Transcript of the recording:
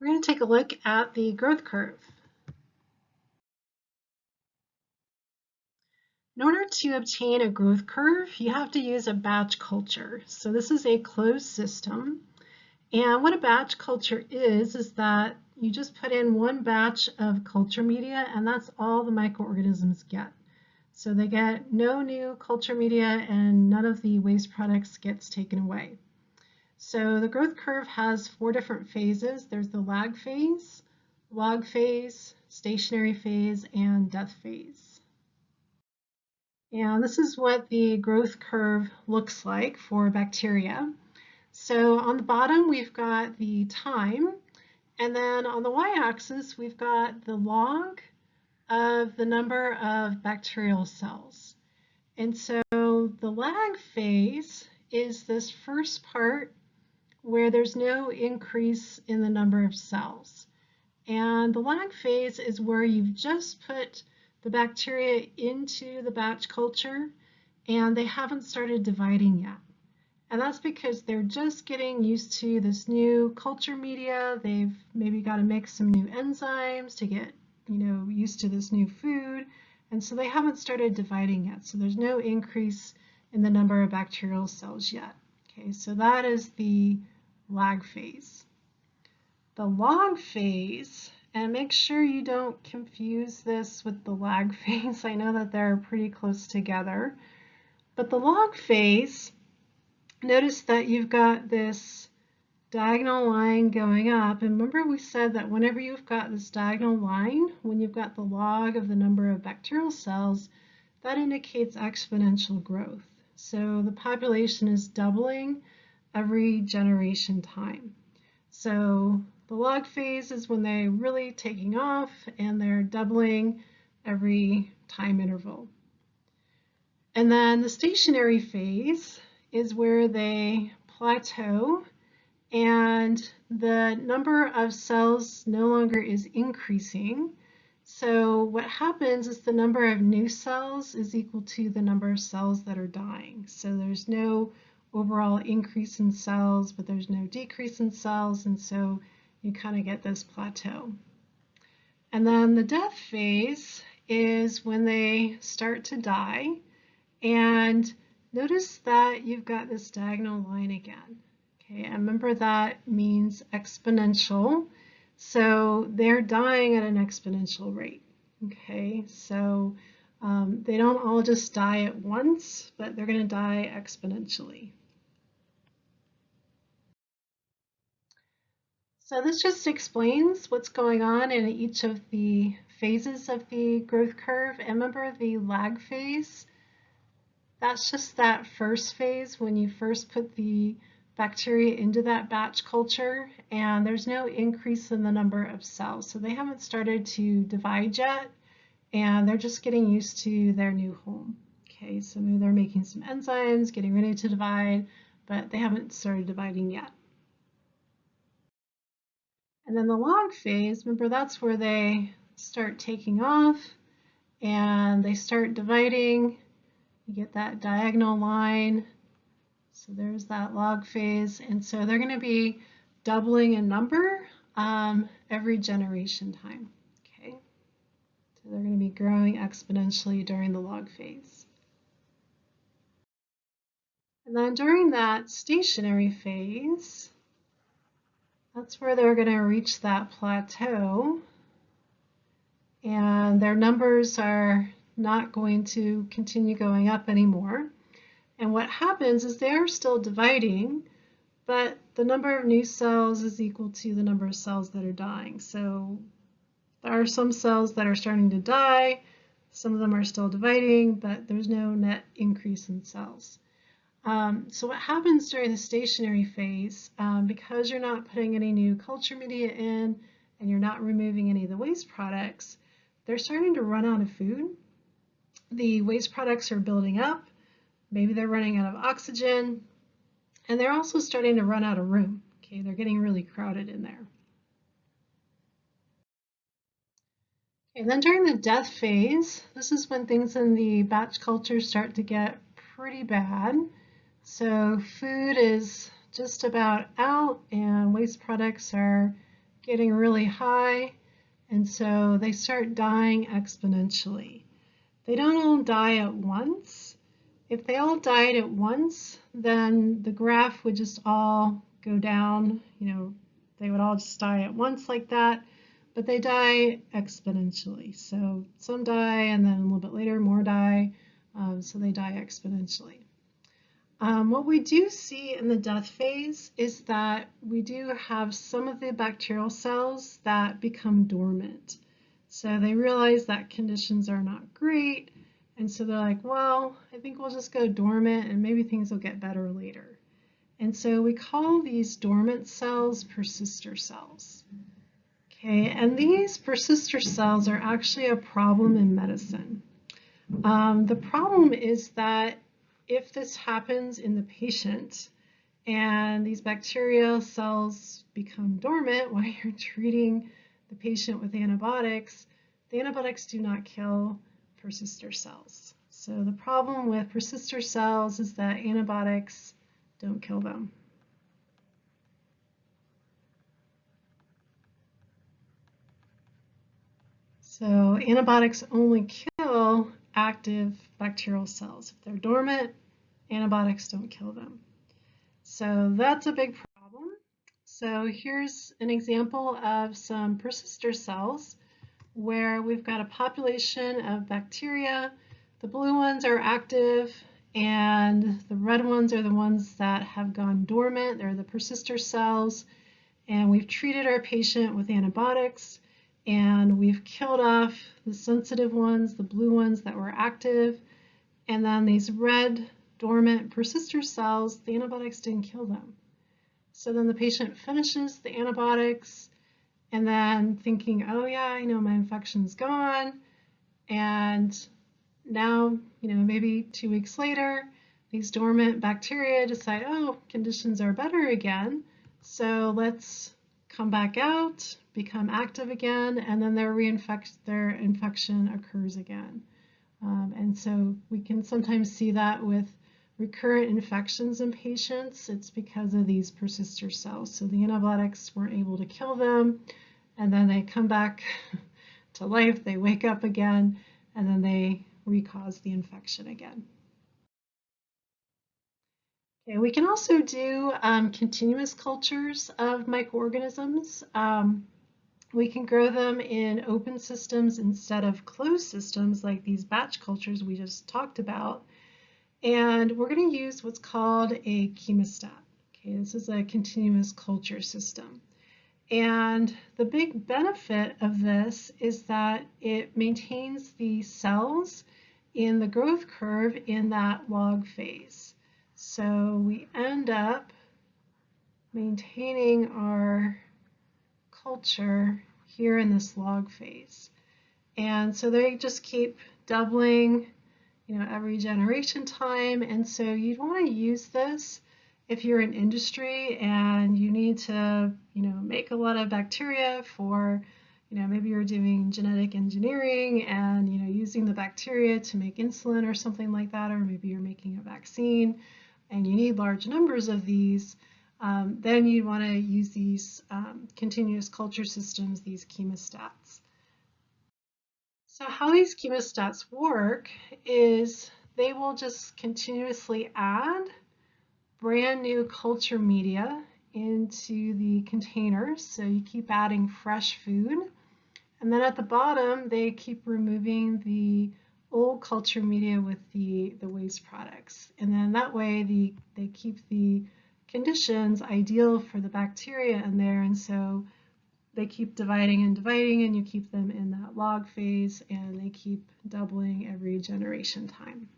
We're going to take a look at the growth curve. In order to obtain a growth curve, you have to use a batch culture. So this is a closed system. And what a batch culture is that you just put in one batch of culture media and that's all the microorganisms get. So they get no new culture media and none of the waste products gets taken away. So the growth curve has 4 different phases. There's the lag phase, log phase, stationary phase, and death phase. And this is what the growth curve looks like for bacteria. So on the bottom, we've got the time, and then on the y-axis, we've got the log of the number of bacterial cells. And so the lag phase is this first part where there's no increase in the number of cells. And the lag phase is where you've just put the bacteria into the batch culture and they haven't started dividing yet. And that's because they're just getting used to this new culture media. They've maybe got to mix some new enzymes to get, used to this new food. And so they haven't started dividing yet. So there's no increase in the number of bacterial cells yet. Okay, so that is the lag phase. The log phase, and make sure you don't confuse this with the lag phase. I know that they're pretty close together. But the log phase, notice that you've got this diagonal line going up. And remember we said that whenever you've got this diagonal line, when you've got the log of the number of bacterial cells, that indicates exponential growth. So the population is doubling every generation time. So the log phase is when they're really taking off and they're doubling every time interval. And then the stationary phase is where they plateau and the number of cells no longer is increasing. So what happens is the number of new cells is equal to the number of cells that are dying. So there's no overall increase in cells, but there's no decrease in cells, and so you kind of get this plateau. And then the death phase is when they start to die, and notice that you've got this diagonal line again. Okay, and remember that means exponential, so they're dying at an exponential rate. Okay, so they don't all just die at once, but they're going to die exponentially. So this just explains what's going on in each of the phases of the growth curve. And remember the lag phase? That's just that first phase when you first put the bacteria into that batch culture and there's no increase in the number of cells. So they haven't started to divide yet and they're just getting used to their new home. Okay, so maybe they're making some enzymes, getting ready to divide, but they haven't started dividing yet. And then the log phase, remember that's where they start taking off and they start dividing. You get that diagonal line. So there's that log phase. And so they're going to be doubling in number every generation time. Okay, so they're going to be growing exponentially during the log phase. And then during that stationary phase, that's where they're going to reach that plateau and their numbers are not going to continue going up anymore. And what happens is they are still dividing, but the number of new cells is equal to the number of cells that are dying. So there are some cells that are starting to die, some of them are still dividing, but there's no net increase in cells. So what happens during the stationary phase, because you're not putting any new culture media in and you're not removing any of the waste products, they're starting to run out of food. The waste products are building up, maybe they're running out of oxygen, and they're also starting to run out of room. Okay, they're getting really crowded in there. And then during the death phase, this is when things in the batch culture start to get pretty bad. So food is just about out and waste products are getting really high, and so they start dying exponentially. They don't all die at once. If they all died at once, then the graph would just all go down, they would all just die at once like that, but they die exponentially. So some die, and then a little bit later more die, so they die exponentially. What we do see in the death phase is that we do have some of the bacterial cells that become dormant. So they realize that conditions are not great, and so they're like, well, I think we'll just go dormant and maybe things will get better later. And so we call these dormant cells persister cells. Okay, and these persister cells are actually a problem in medicine. The problem is that if this happens in the patient and these bacterial cells become dormant while you're treating the patient with antibiotics, the antibiotics do not kill persister cells. So the problem with persister cells is that antibiotics don't kill them. So antibiotics only kill active bacterial cells. If they're dormant, antibiotics don't kill them. So that's a big problem. So here's an example of some persister cells where we've got a population of bacteria. The blue ones are active, and the red ones are the ones that have gone dormant. They're the persister cells, and we've treated our patient with antibiotics, and we've killed off the sensitive ones, the blue ones that were active, and then these red dormant persister cells, the antibiotics didn't kill them. So then the patient finishes the antibiotics and then thinking, oh yeah, I know my infection's gone, and now, maybe 2 weeks later, these dormant bacteria decide, oh, conditions are better again, so let's come back out, become active again, and then their infection occurs again. And so we can sometimes see that with recurrent infections in patients. It's because of these persister cells. So the antibiotics weren't able to kill them, and then they come back to life, they wake up again, and then they recause the infection again. Okay, we can also do continuous cultures of microorganisms. We can grow them in open systems instead of closed systems like these batch cultures we just talked about. And we're going to use what's called a chemostat. Okay, this is a continuous culture system. And the big benefit of this is that it maintains the cells in the growth curve in that log phase. So we end up maintaining our culture here in this log phase. And so they just keep doubling, every generation time. And so you'd want to use this if you're in industry and you need to, make a lot of bacteria for, maybe you're doing genetic engineering and, using the bacteria to make insulin or something like that, or maybe you're making a vaccine and you need large numbers of these, then you'd want to use these continuous culture systems, these chemostats. So how these chemostats work is they will just continuously add brand new culture media into the containers. So you keep adding fresh food. And then at the bottom, they keep removing the old culture media with the waste products. And then that way they keep the conditions ideal for the bacteria in there. And so they keep dividing and dividing, and you keep them in that log phase, and they keep doubling every generation time.